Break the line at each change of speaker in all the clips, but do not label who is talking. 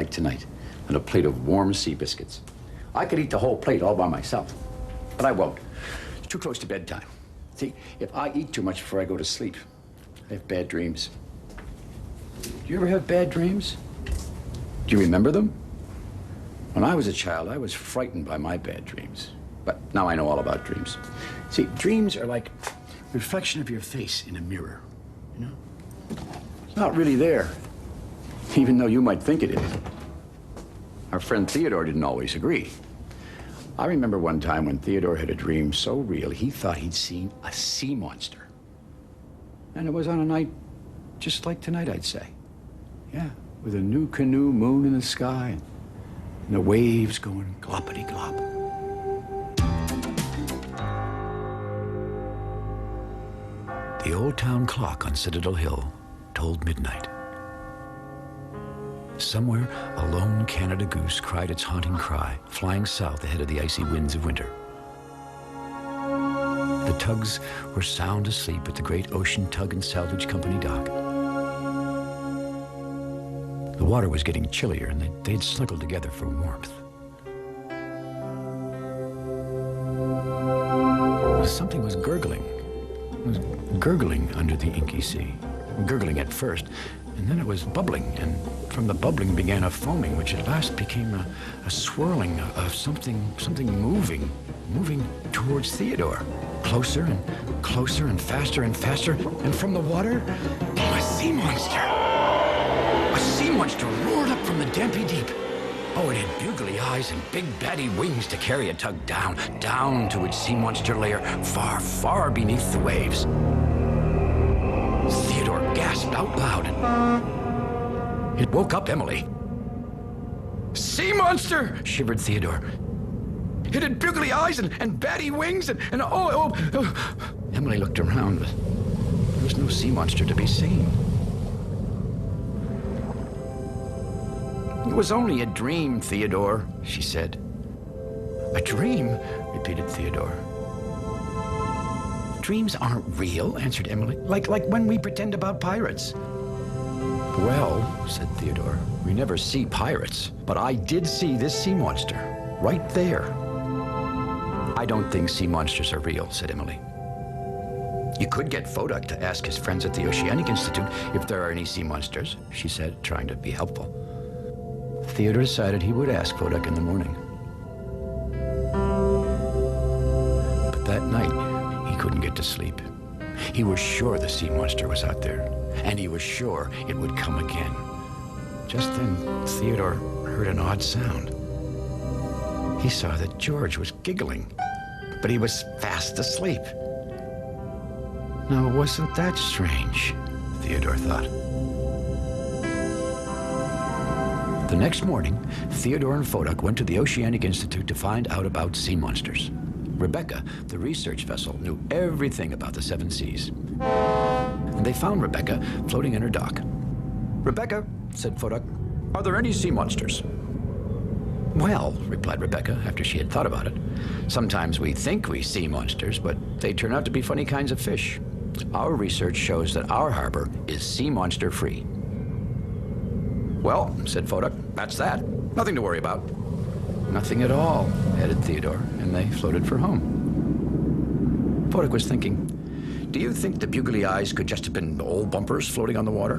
like tonight and a plate of warm sea biscuits. I could eat the whole plate all by myself, but I won't. It's too close to bedtime. See, if I eat too much before I go to sleep, I have bad dreams. Do you ever have bad dreams? Do you remember them? When I was a child, I was frightened by my bad dreams. But now I know all about dreams. See, dreams are like a reflection of your face in a mirror, you know? It's not really there, even though you might think it is. Our friend Theodore didn't always agree. I remember one time when Theodore had a dream so real, he thought he'd seen a sea monster. And it was on a night just like tonight, I'd say. Yeah, with a new canoe moon in the sky, and the waves going gloppity-glop.
The old town clock on Citadel Hill told midnight. Somewhere, a lone Canada goose cried its haunting cry, flying south ahead of the icy winds of winter. The tugs were sound asleep at the great Ocean Tug and Salvage Company dock. The water was getting chillier, and they'd snuggled together for warmth. Something was gurgling. It was gurgling under the inky sea. Gurgling at first, and then it was bubbling, and from the bubbling began a foaming, which at last became a swirling of something moving towards Theodore. Closer and faster, and from the water came a sea monster. A sea monster roared up from the dampy deep. Oh, it had bugly eyes and big batty wings to carry a tug down to its sea monster lair, far, far beneath the waves. Theodore gasped out loud. It woke up Emily. "Sea monster!" shivered Theodore. "It had bugly eyes and batty wings and oh. Emily looked around, but there was no sea monster to be seen. "It was only a dream, Theodore," she said. "A dream?" repeated Theodore. "Dreams aren't real," answered Emily. Like when we pretend about pirates." "Well," said Theodore, "we never see pirates, but I did see this sea monster, right there." "I don't think sea monsters are real," said Emily. "You could get Foduck to ask his friends at the Oceanic Institute if there are any sea monsters," she said, trying to be helpful. Theodore decided he would ask Foduck in the morning. But that night, he couldn't get to sleep. He was sure the sea monster was out there, and he was sure it would come again. Just then, Theodore heard an odd sound. He saw that George was giggling, but he was fast asleep. Now, wasn't that strange? Theodore thought. The next morning, Theodore and Foduck went to the Oceanic Institute to find out about sea monsters. Rebecca, the research vessel, knew everything about the seven seas. And they found Rebecca floating in her dock. "Rebecca," said Foduck, "are there any sea monsters?" "Well," replied Rebecca after she had thought about it, "sometimes we think we see monsters, but they turn out to be funny kinds of fish. Our research shows that our harbor is sea monster free." "Well," said Foduck, "that's that. Nothing to worry about." "Nothing at all," added Theodore, and they floated for home. Foduck was thinking, "Do you think the bugly eyes could just have been old bumpers floating on the water?"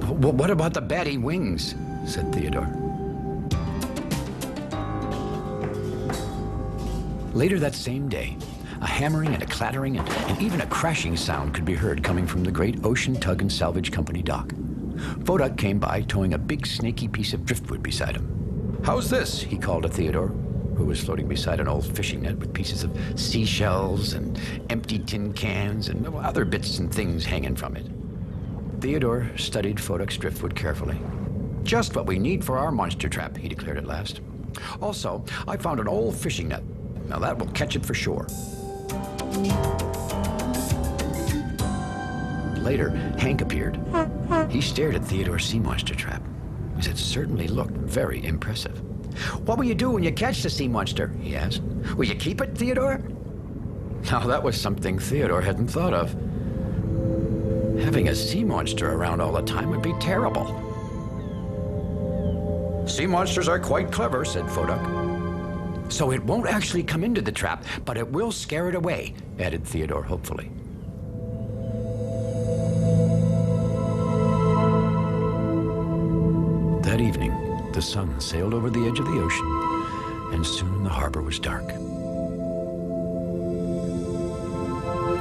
"What about the batty wings?" said Theodore. Later that same day, a hammering and a clattering and even a crashing sound could be heard coming from the great Ocean Tug and Salvage Company dock. Foduck came by, towing a big snaky piece of driftwood beside him. "How's this?" he called to Theodore, who was floating beside an old fishing net with pieces of seashells and empty tin cans and other bits and things hanging from it. Theodore studied Foduck's driftwood carefully. "Just what we need for our monster trap," he declared at last. "Also, I found an old fishing net. Now that will catch it for sure." Later, Hank appeared. He stared at Theodore's sea monster trap, as it certainly looked very impressive. "What will you do when you catch the sea monster?" he asked. "Will you keep it, Theodore?" Now that was something Theodore hadn't thought of. Having a sea monster around all the time would be terrible. sea monsters are quite clever, said Foduck. So it won't actually come into the trap, but it will scare it away, added Theodore hopefully. That evening, the sun sailed over the edge of the ocean, and soon the harbor was dark.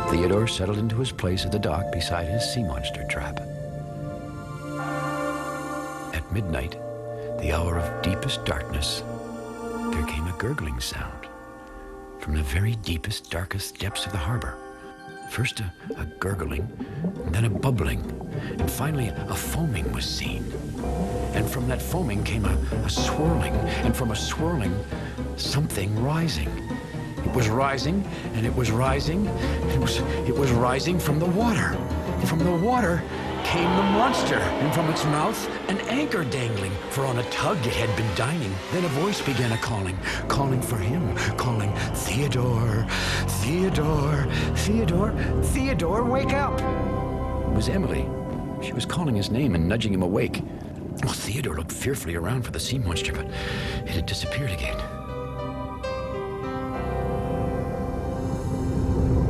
Theodore settled into his place at the dock beside his sea monster trap. At midnight, the hour of deepest darkness, there came a gurgling sound from the very deepest, darkest depths of the harbor. First a gurgling, and then a bubbling, and finally a foaming was seen. And from that foaming came a swirling, and from a swirling, something rising. It was rising, and it was rising, and it was rising from the water. And from the water came the monster, and from its mouth an anchor dangling, for on a tug it had been dining. Then a voice began calling for him, calling, Theodore, Theodore, Theodore, Theodore, wake up! It was Emily. She was calling his name and nudging him awake. Well, Theodore looked fearfully around for the sea monster, but it had disappeared again.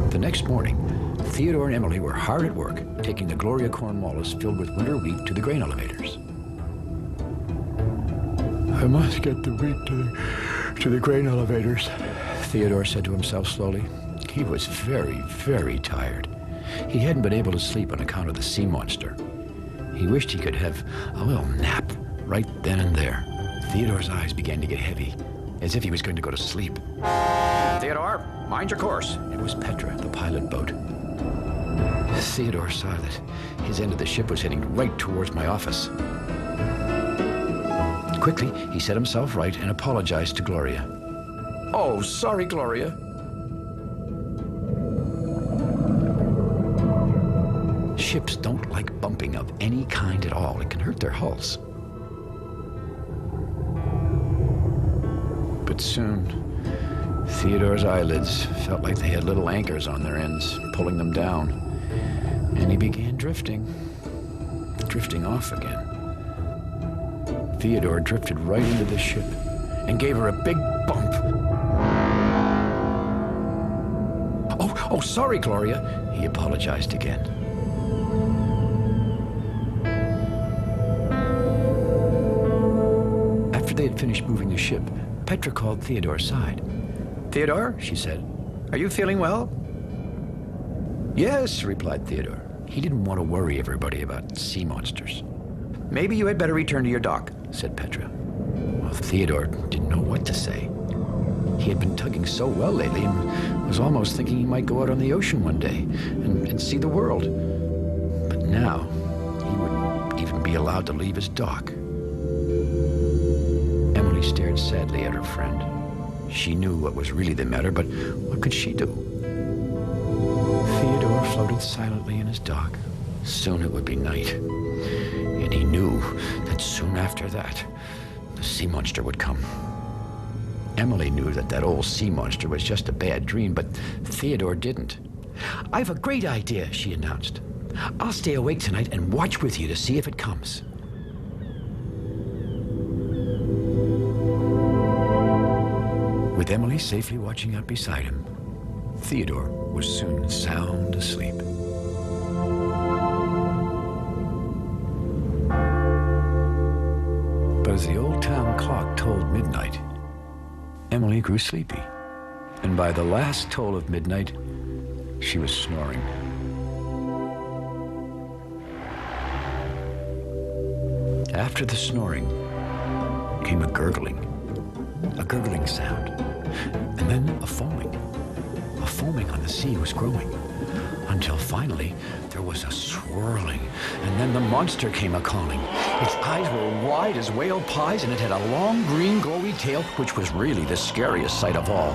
The next morning, Theodore and Emily were hard at work, taking the Gloria Cornwallis filled with winter wheat to the grain elevators. I must get the wheat to the grain elevators, Theodore said to himself slowly. He was very, very tired. He hadn't been able to sleep on account of the sea monster. He wished he could have a little nap right then and there. Theodore's eyes began to get heavy, as if he was going to go to sleep. Theodore, mind your course. It was Petra, the pilot boat. Theodore saw that his end of the ship was heading right towards my office. Quickly, he set himself right and apologized to Gloria. Oh, sorry, Gloria. Ships don't like bumping of any kind at all. It can hurt their hulls. But soon, Theodore's eyelids felt like they had little anchors on their ends, pulling them down. And he began drifting off again. Theodore drifted right into the ship and gave her a big bump. Oh, sorry, Gloria, he apologized again. After they had finished moving the ship, Petra called Theodore's side. Theodore, she said, are you feeling well? Yes, replied Theodore. He didn't want to worry everybody about sea monsters. Maybe you had better return to your dock, said Petra. Well, Theodore didn't know what to say. He had been tugging so well lately and was almost thinking he might go out on the ocean one day and see the world. But now, he wouldn't even be allowed to leave his dock. Emily stared sadly at her friend. She knew what was really the matter, but what could she do? Theodore floated silently in his dock. Soon it would be night. And he knew that soon after that, the sea monster would come. Emily knew that old sea monster was just a bad dream, but Theodore didn't. I've a great idea, she announced. I'll stay awake tonight and watch with you to see if it comes. With Emily safely watching out beside him, Theodore was soon sound asleep. But as the old town clock tolled midnight, Emily grew sleepy, and by the last toll of midnight, she was snoring. After the snoring came a gurgling sound, and then a foaming. A foaming on the sea was growing, until finally there was a swirling, and then the monster came a-calling. Its eyes were wide as whale pies, and it had a long green glowy tail, which was really the scariest sight of all.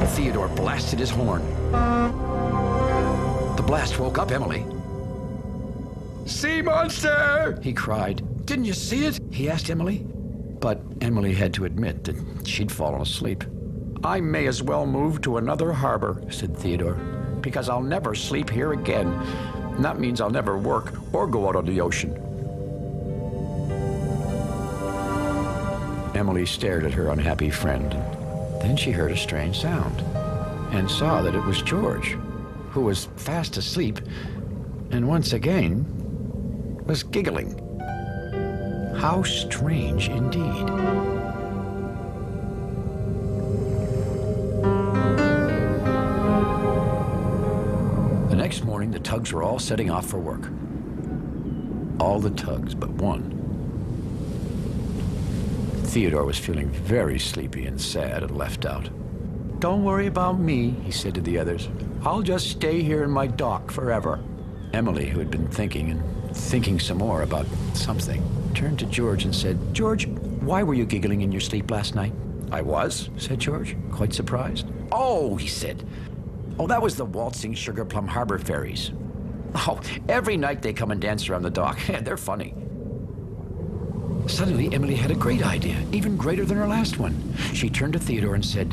Theodore blasted his horn. The blast woke up Emily. Sea monster! He cried. Didn't you see it? He asked Emily. But Emily had to admit that she'd fallen asleep. I may as well move to another harbor, said Theodore, because I'll never sleep here again. And that means I'll never work or go out on the ocean. Emily stared at her unhappy friend. Then she heard a strange sound and saw that it was George, who was fast asleep and once again was giggling. How strange indeed. The next morning, the tugs were all setting off for work. All the tugs but one. Theodore was feeling very sleepy and sad and left out. "Don't worry about me," he said to the others. "I'll just stay here in my dock forever." Emily, who had been thinking and thinking some more about something, turned to George and said, "George, why were you giggling in your sleep last night?" "I was," said George, quite surprised. "Oh," he said. "Oh, that was the waltzing Sugar Plum Harbor fairies. Oh, every night they come and dance around the dock. They're funny." Suddenly, Emily had a great idea, even greater than her last one. She turned to Theodore and said,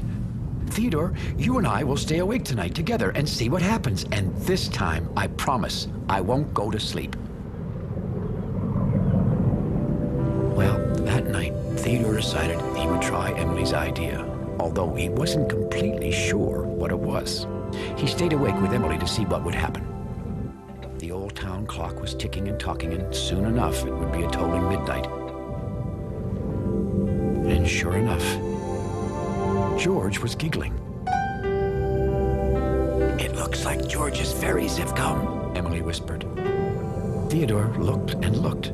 "Theodore, you and I will stay awake tonight together and see what happens. And this time, I promise, I won't go to sleep." Well, that night, Theodore decided he would try Emily's idea, although he wasn't completely sure what it was. He stayed awake with Emily to see what would happen. The old town clock was ticking and talking, and soon enough, it would be a tolling midnight. And sure enough, George was giggling. "It looks like George's fairies have come," Emily whispered. Theodore looked and looked,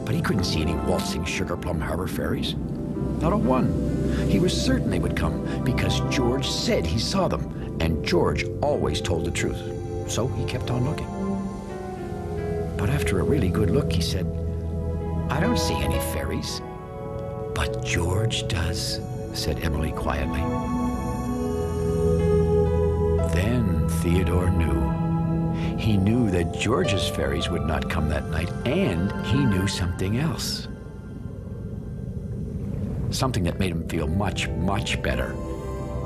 but he couldn't see any waltzing Sugar Plum Harbor fairies. Not a one. He was certain they would come because George said he saw them, and George always told the truth. So he kept on looking. But after a really good look, he said, "I don't see any fairies." "But George does," said Emily quietly. Then Theodore knew. He knew that George's fairies would not come that night, and he knew something else. Something that made him feel much, much better.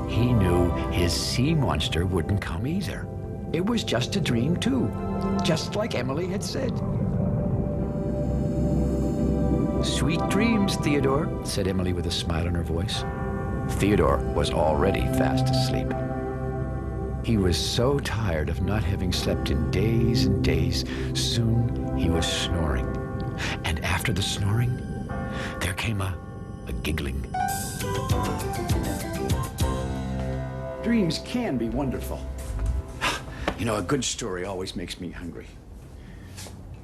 He knew his sea monster wouldn't come either. It was just a dream, too, just like Emily had said. "Sweet dreams, Theodore," said Emily with a smile in her voice. Theodore was already fast asleep. He was so tired of not having slept in days and days. Soon he was snoring. And after the snoring, there came a giggling.
Dreams can be wonderful. You know, a good story always makes me hungry.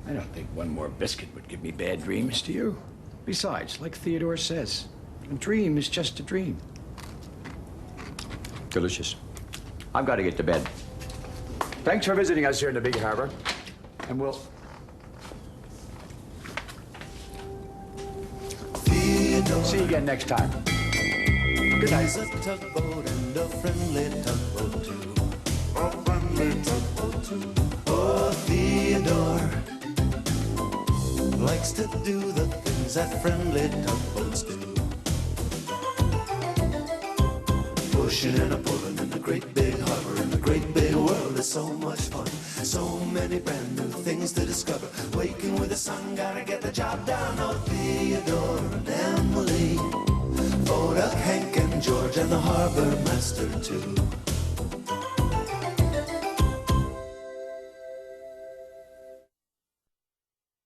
I don't think one more biscuit would give me bad dreams, do you? Besides, like Theodore says, a dream is just a dream. Delicious. I've got to get to bed. Thanks for visiting us here in the Big Harbor. And we'll...
Theodore.
See you again next time. Good night.
He's a tugboat and a friendly tugboat too. A friendly tugboat too. Oh, Theodore likes to do the things that friendly tugboats do. Pushing and a pulling in the great big harbor, in the great big world is so much fun. So many brand new things to discover. Waking with the sun, gotta get the job done. Oh, Theodore and Emily, Oda, Hank and George and the harbor master too.